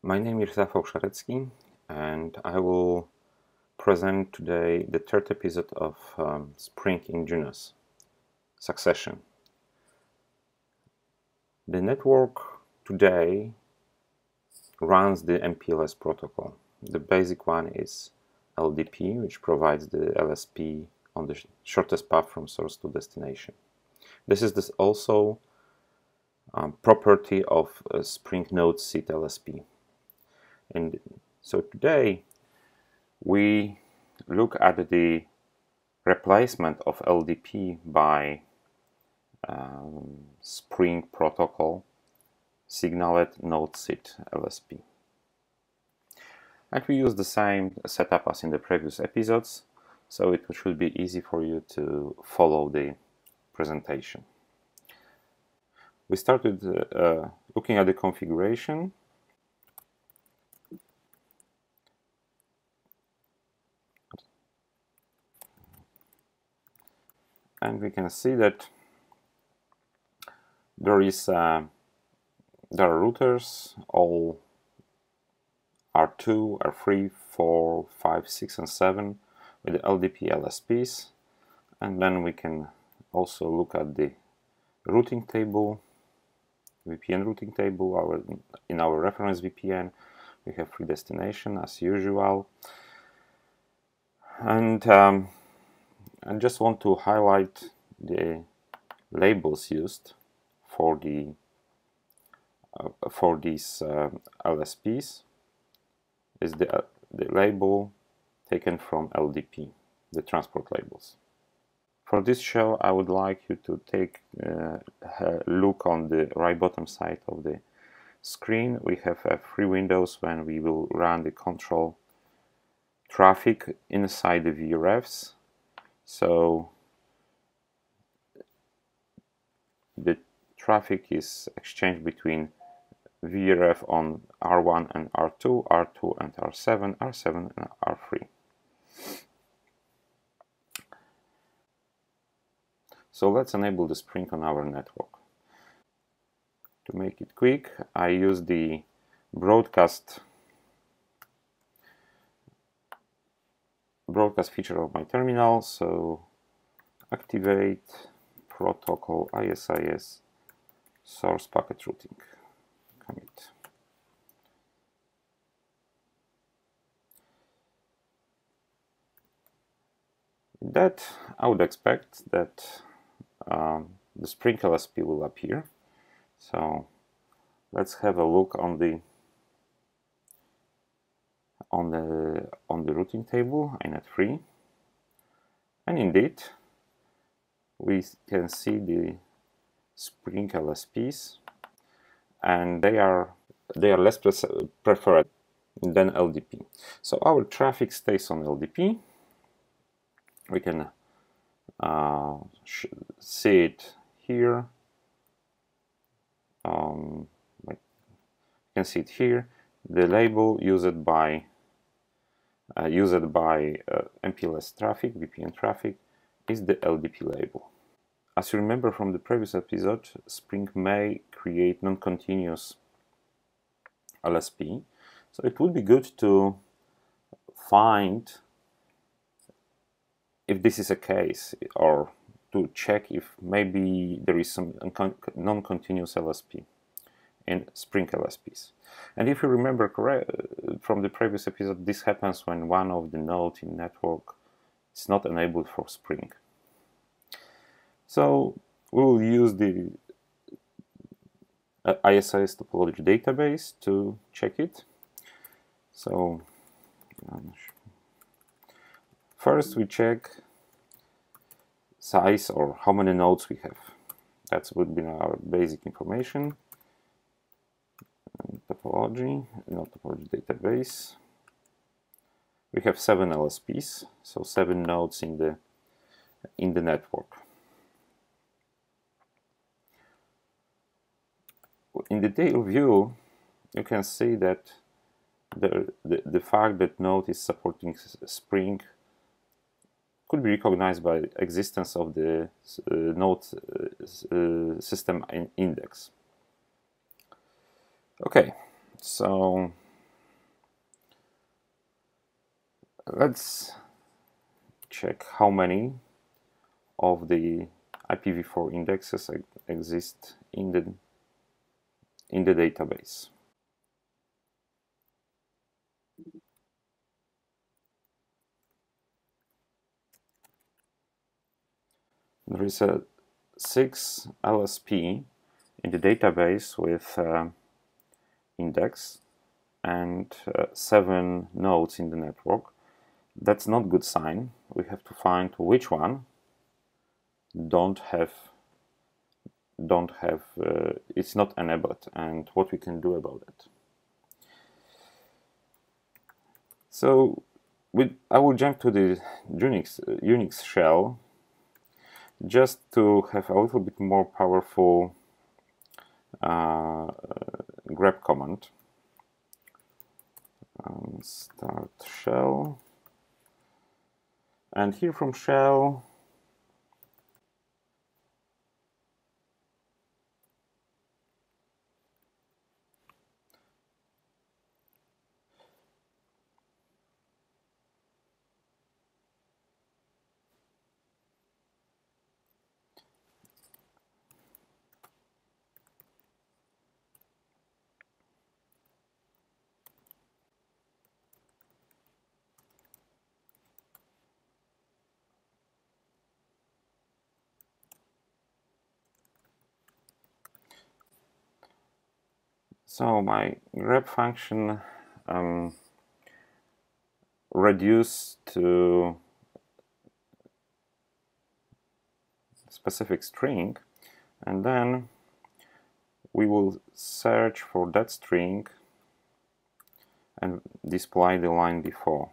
My name is Rafał Szarecki, and I will present today the third episode of Spring in JUNOS, Succession. The network today runs the MPLS protocol. The basic one is LDP, which provides the LSP on the shortest path from source to destination. This is also property of Spring Node seed LSP. And so today we look at the replacement of LDP by Spring protocol signaled node seed LSP. And we use the same setup as in the previous episodes, so it should be easy for you to follow the presentation. We started looking at the configuration. And we can see that there are routers, all R2, R3, 4, 5, 6, and 7 with the LDP LSPs. And then we can also look at the routing table, VPN routing table. In our reference VPN, we have 3 destinations as usual. And I just want to highlight the labels used for these LSPs. Is the label taken from LDP, the transport labels. For this show, I would like you to take a look on the right bottom side of the screen. We have 3 windows when we will run the control traffic inside the VRFs. So the traffic is exchanged between VRF on R1 and R2, R2 and R7, R7 and R3. So let's enable the Spring on our network. To make it quick, I use the broadcast feature of my terminal. So activate protocol ISIS source packet routing. Commit. With that, I would expect that the Spring LSP will appear. So let's have a look on the routing table, INET3, and indeed we can see the Spring LSPs, and they are less preferred than LDP. So our traffic stays on LDP. We can see it here. You can see it here. The label used by MPLS traffic, VPN traffic, is the LDP label. As you remember from the previous episode, Spring may create non-continuous LSP, so it would be good to find if this is a case, or to check if maybe there is some non-continuous LSP in Spring LSPs. And if you remember correct from the previous episode, this happens when one of the nodes in network is not enabled for Spring. So we will use the ISIS topology database to check it. So first we check size, or how many nodes we have. That would be our basic information. Topology, not topology database. We have 7 LSPs, so 7 nodes in the network. In the detail view, you can see that the fact that node is supporting Spring could be recognized by existence of the node system index. Okay, so Let's check how many of the IPv4 indexes exist in the database. There is a 6 LSP in the database with index and 7 nodes in the network. That's not a good sign. We have to find which one it's not enabled and what we can do about it. So I will jump to the Unix shell just to have a little bit more powerful grep command. Start shell, and here from shell so my grep function reduced to specific string, and then we will search for that string and display the line before.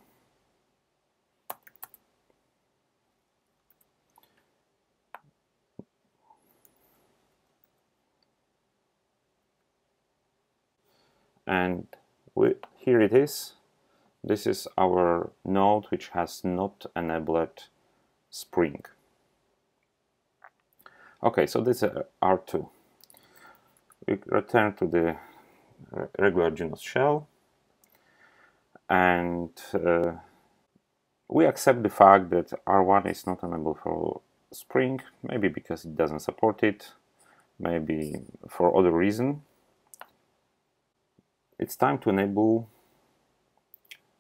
And here it is. This is our node which has not enabled Spring. Okay, so this is R2. We return to the regular JUNOS shell, and we accept the fact that R1 is not enabled for Spring, maybe because it doesn't support it, maybe for other reason. It's time to enable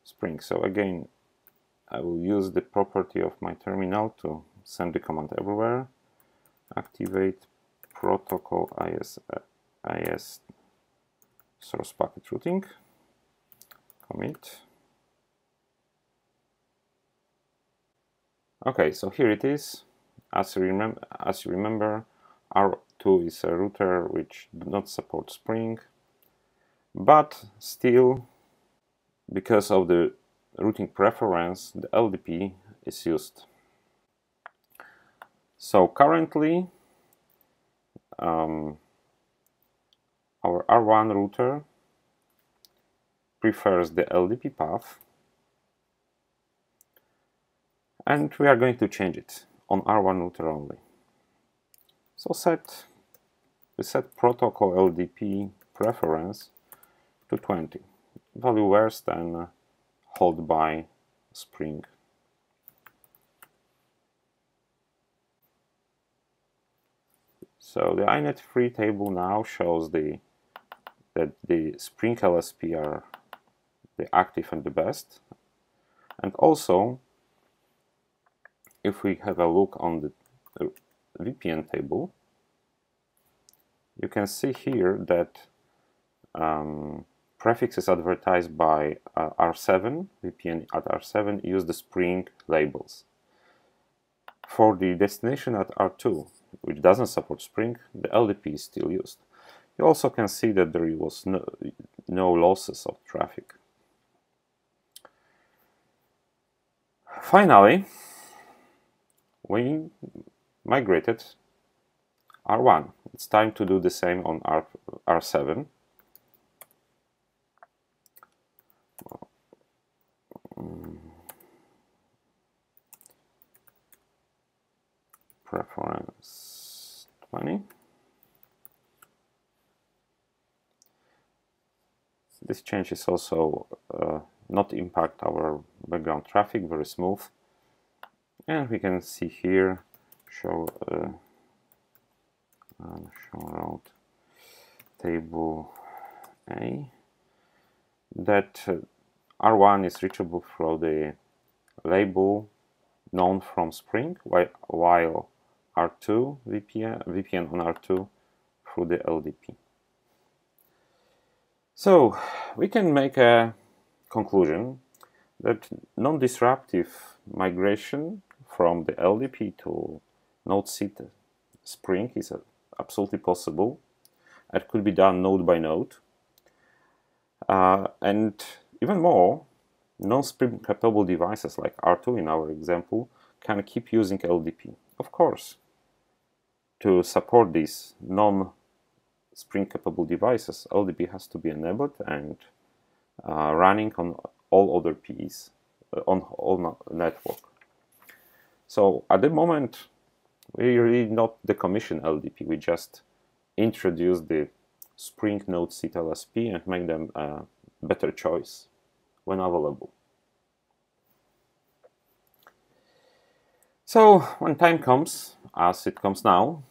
Spring. So again, I will use the property of my terminal to send the command everywhere. Activate protocol IS source packet routing. Commit. Okay, so here it is. As you remember, R2 is a router which does not support Spring, but still, because of the routing preference, the LDP is used. So currently, our R1 router prefers the LDP path, and we are going to change it on R1 router only. So we set protocol LDP preference to 20, value worse than held by Spring. So the inet3 table now shows that the Spring LSP are the active and the best. And also, if we have a look on the VPN table, you can see here that prefixes advertised by R7, VPN at R7, use the Spring labels. For the destination at R2, which doesn't support Spring, the LDP is still used. You also can see that there was no losses of traffic. Finally, we migrated R1. It's time to do the same on R7. Preference 20. This change is also not impact our background traffic, very smooth. And we can see here, show route table A, that R1 is reachable through the label known from Spring, while R2 VPN on R2 through the LDP. So we can make a conclusion that non-disruptive migration from the LDP to node seed Spring is absolutely possible. It could be done node by node. And even more, non-Spring capable devices like R2 in our example can keep using LDP. Of course, to support these non-Spring capable devices, LDP has to be enabled and running on all other PEs, on all network. So at the moment, we really not decommission LDP. We just introduce the Spring node seed LSP and make them a better choice when available. So when time comes, as it comes now,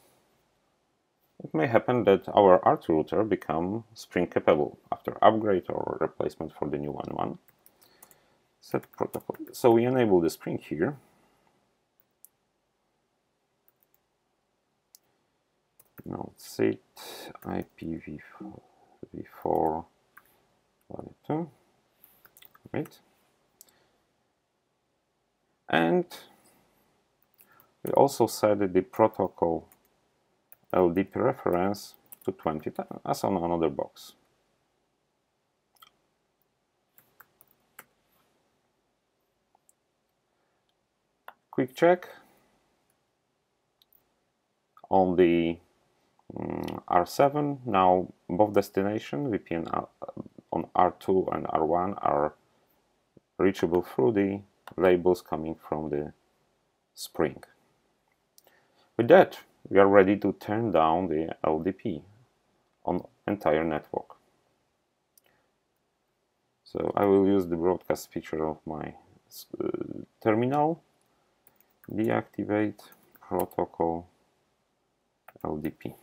it may happen that our R2 router become Spring capable after upgrade or replacement for the new one. Set protocol. So we enable the Spring here. Node seed IPv4 value 2. Right. And we also set the protocol LDP reference to 20 as on another box. Quick check on the R7. Now both destination VPN on R2 and R1 are reachable through the labels coming from the Spring. With that, we are ready to turn down the LDP on entire network. So I will use the broadcast feature of my terminal, deactivate protocol LDP,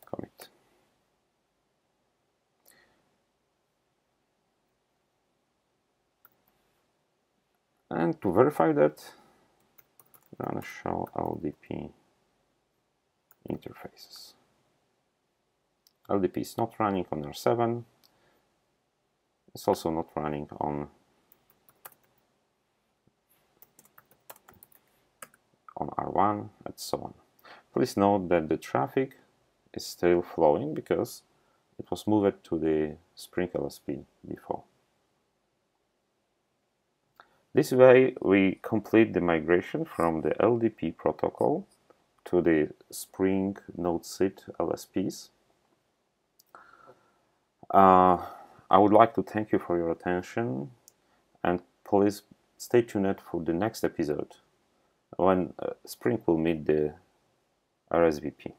commit. And to verify that, I'm going to show LDP interfaces. LDP is not running on R7. It's also not running on R1, and so on. Please note that the traffic is still flowing because it was moved to the Spring LSP before. This way, we complete the migration from the LDP protocol to the Spring node seed LSPs. I would like to thank you for your attention, and please stay tuned for the next episode when Spring will meet the RSVP.